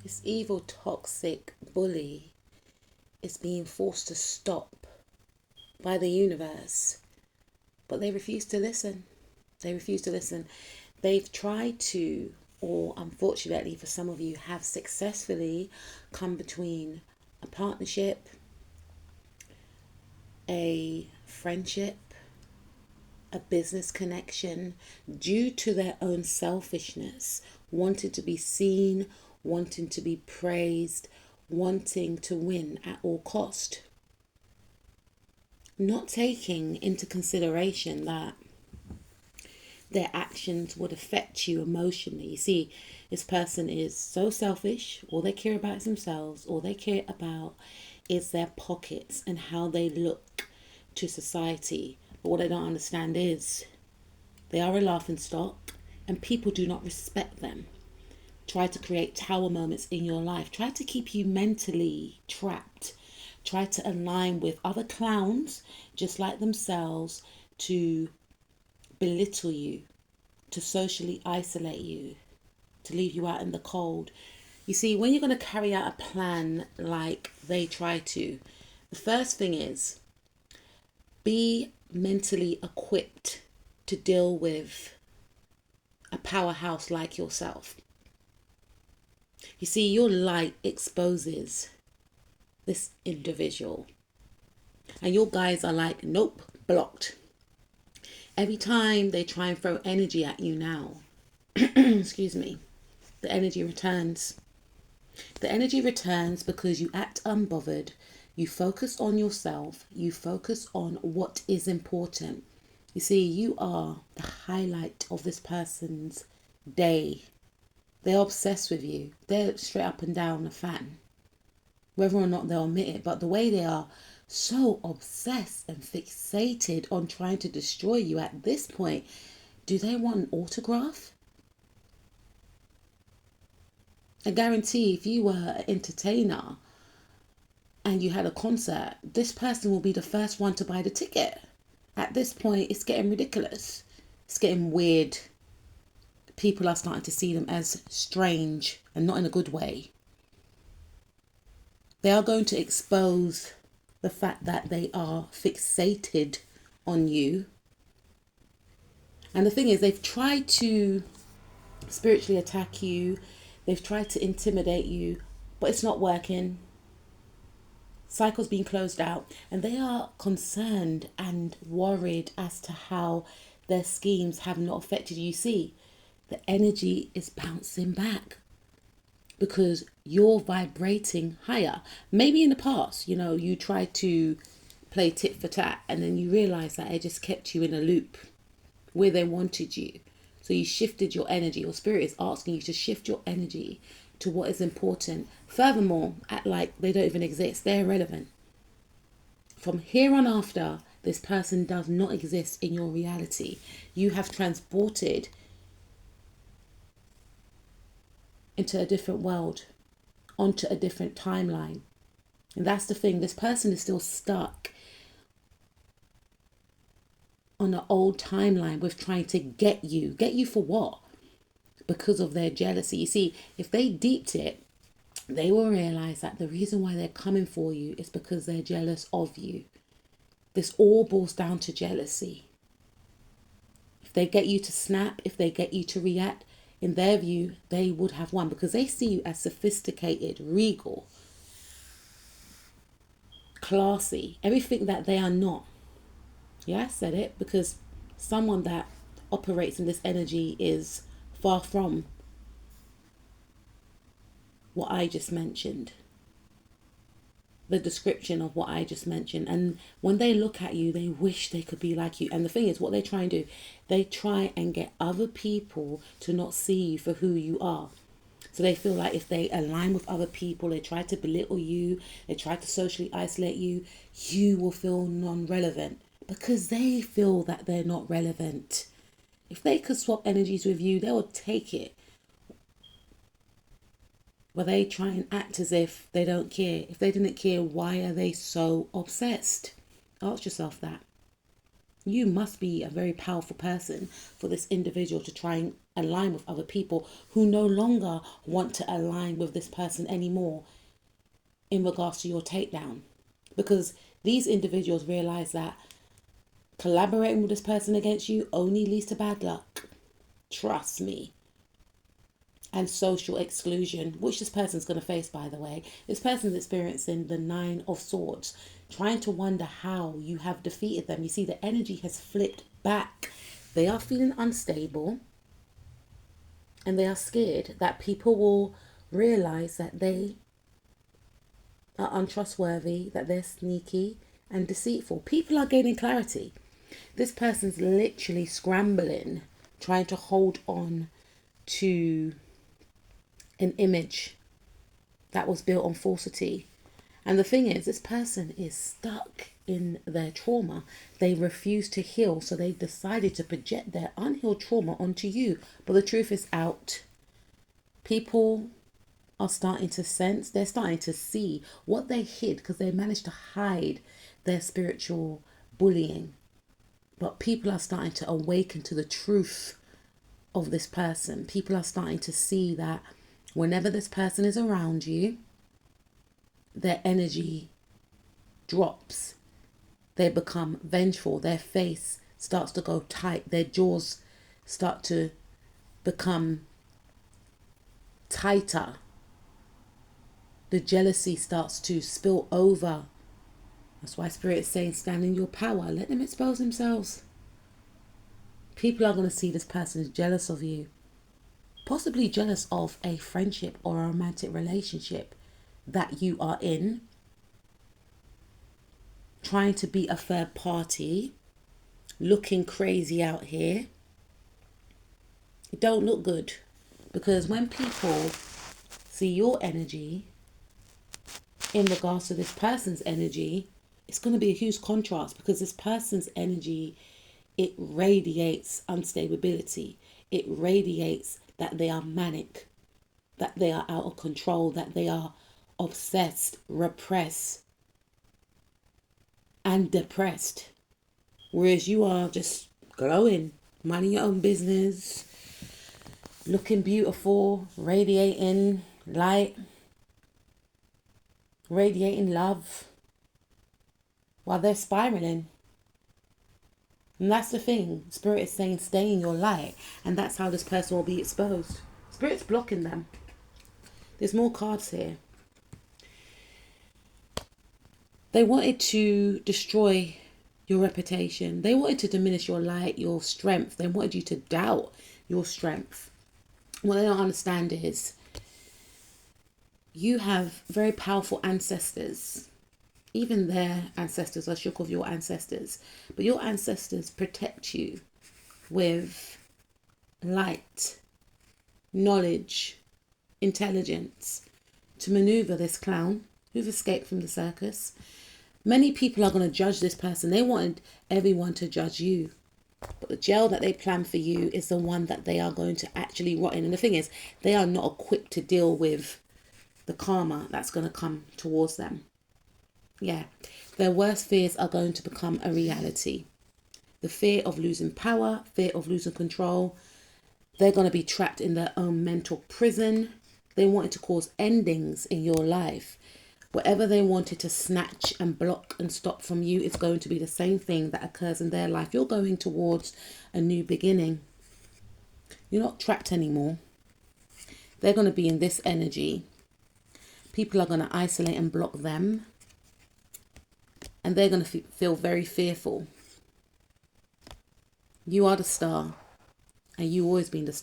This evil, toxic bully is being forced to stop by the universe, but they refuse to listen. They refuse to listen. They've tried to, or unfortunately for some of you, have successfully come between a partnership, a friendship, a business connection, due to their own selfishness, wanting to be seen, wanting to be praised, wanting to win at all cost, not taking into consideration that their actions would affect you emotionally. You see, this person is so selfish. All they care about is themselves. All they care about is their pockets and how they look to society. But what they don't understand is they are a laughing stock and people do not respect them. Try to create tower moments in your life. Try to keep you mentally trapped. Try to align with other clowns just like themselves to belittle you, to socially isolate you, to leave you out in the cold. You see, when you're going to carry out a plan like they try to, the first thing is be mentally equipped to deal with a powerhouse like yourself. You see, your light exposes this individual, and your guys are like, nope, blocked. Every time they try and throw energy at you now, excuse me, the energy returns. The energy returns because you act unbothered. You focus on yourself. You focus on what is important. You see, you are the highlight of this person's day. They're obsessed with you. They're straight up and down a fan. Whether or not they'll admit it, but the way they are so obsessed and fixated on trying to destroy you at this point, do they want an autograph? I guarantee if you were an entertainer and you had a concert, this person will be the first one to buy the ticket. At this point, it's getting ridiculous. It's getting weird. People are starting to see them as strange and not in a good way. They are going to expose the fact that they are fixated on you. And the thing is, they've tried to spiritually attack you. They've tried to intimidate you, but it's not working. Cycle's been closed out, and they are concerned and worried as to how their schemes have not affected you. See, the energy is bouncing back because you're vibrating higher. Maybe in the past, you tried to play tit for tat and then you realize that it just kept you in a loop where they wanted you. So you shifted your energy. Your spirit is asking you to shift your energy to what is important. Furthermore, act like they don't even exist. They're irrelevant. From here on after, this person does not exist in your reality. You have transported into a different world, onto a different timeline. And that's the thing. This person is still stuck on an old timeline with trying to get you. Get you for what? Because of their jealousy. You see, if they deeped it, they will realize that the reason why they're coming for you is because they're jealous of you. This all boils down to jealousy. If they get you to snap, if they get you to react, in their view, they would have won because they see you as sophisticated, regal, classy, everything that they are not. Yeah, I said it, because someone that operates in this energy is far from what I just mentioned. The description of what I just mentioned. And when they look at you, they wish they could be like you. And the thing is, what they try and do, they try and get other people to not see you for who you are. So they feel like if they align with other people, they try to belittle you, they try to socially isolate you, you will feel non-relevant because they feel that they're not relevant. If they could swap energies with you, they would take it. But they try and act as if they don't care. If they didn't care, why are they so obsessed? Ask yourself that. You must be a very powerful person for this individual to try and align with other people who no longer want to align with this person anymore in regards to your takedown. Because these individuals realize that collaborating with this person against you only leads to bad luck. Trust me. And social exclusion, which this person's going to face, by the way. This person's experiencing the 9 of Swords, trying to wonder how you have defeated them. You see, the energy has flipped back. They are feeling unstable, and they are scared that people will realize that they are untrustworthy, that they're sneaky and deceitful. People are gaining clarity. This person's literally scrambling, trying to hold on to an image that was built on falsity. And the thing is, this person is stuck in their trauma. They refuse to heal, so they decided to project their unhealed trauma onto you. But the truth is out. People are starting to sense, they're starting to see what they hid because they managed to hide their spiritual bullying. But people are starting to awaken to the truth of this person. People are starting to see that whenever this person is around you, their energy drops. They become vengeful. Their face starts to go tight. Their jaws start to become tighter. The jealousy starts to spill over. That's why Spirit is saying, stand in your power. Let them expose themselves. People are going to see this person is jealous of you. Possibly jealous of a friendship or a romantic relationship that you are in. Trying to be a third party. Looking crazy out here. It don't look good. Because when people see your energy in regards to this person's energy, it's going to be a huge contrast, because this person's energy, it radiates unstability. It radiates that they are manic, that they are out of control, that they are obsessed, repressed, and depressed. Whereas you are just glowing, minding your own business, looking beautiful, radiating light, radiating love, while they're spiraling. And that's the thing. Spirit is saying stay in your light, and that's how this person will be exposed. Spirit's blocking them. There's more cards here. They wanted to destroy your reputation. They wanted to diminish your light, your strength. They wanted you to doubt your strength. What they don't understand is you have very powerful ancestors. Even their ancestors are shook of your ancestors. But your ancestors protect you with light, knowledge, intelligence to maneuver this clown who've escaped from the circus. Many people are going to judge this person. They wanted everyone to judge you. But the jail that they plan for you is the one that they are going to actually rot in. And the thing is, they are not equipped to deal with the karma that's going to come towards them. Yeah, their worst fears are going to become a reality. The fear of losing power, fear of losing control. They're going to be trapped in their own mental prison. They wanted to cause endings in your life. Whatever they wanted to snatch and block and stop from you is going to be the same thing that occurs in their life. You're going towards a new beginning. You're not trapped anymore. They're going to be in this energy. People are going to isolate and block them. And they're going to feel very fearful. You are the star. And you've always been the star.